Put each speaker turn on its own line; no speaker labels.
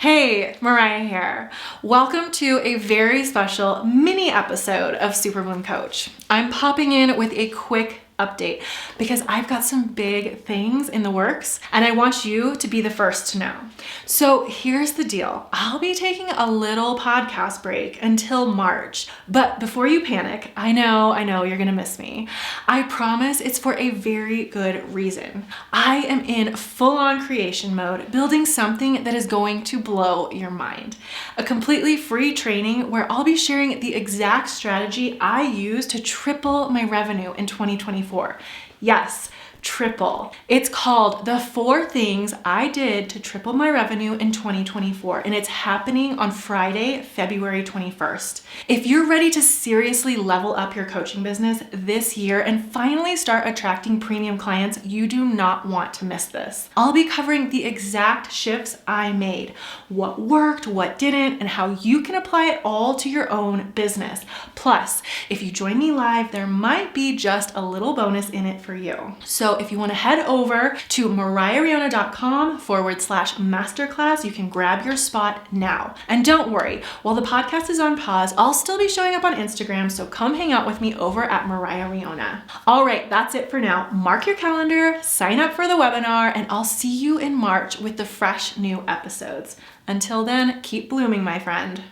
Hey, Mariah here. Welcome to a very special mini episode of Super Bloom Coach. I'm popping in with a quick update because I've got some big things in the works and I want you to be the first to know. So here's the deal. I'll be taking a little podcast break until March, but before you panic, I know you're gonna miss me. I promise it's for a very good reason. I am in full-on creation mode, building something that is going to blow your mind. A completely free training where I'll be sharing the exact strategy I use to triple my revenue in 2024. Yes, triple. It's called The 4 Things I Did to Triple My Revenue in 2024, and it's happening on Friday, February 21st. If you're ready to seriously level up your coaching business this year and finally start attracting premium clients, you do not want to miss this. I'll be covering the exact shifts I made, what worked, what didn't, and how you can apply it all to your own business. Plus, if you join me live, there might be just a little bonus in it for you. So if you want to head over to mariahriona.com/masterclass, you can grab your spot now. And don't worry, while the podcast is on pause, I'll still be showing up on Instagram, so come hang out with me over at Mariah Riona. All right, that's it for now. Mark your calendar, sign up for the webinar, and I'll see you in March with the fresh new episodes. Until then, keep blooming, my friend.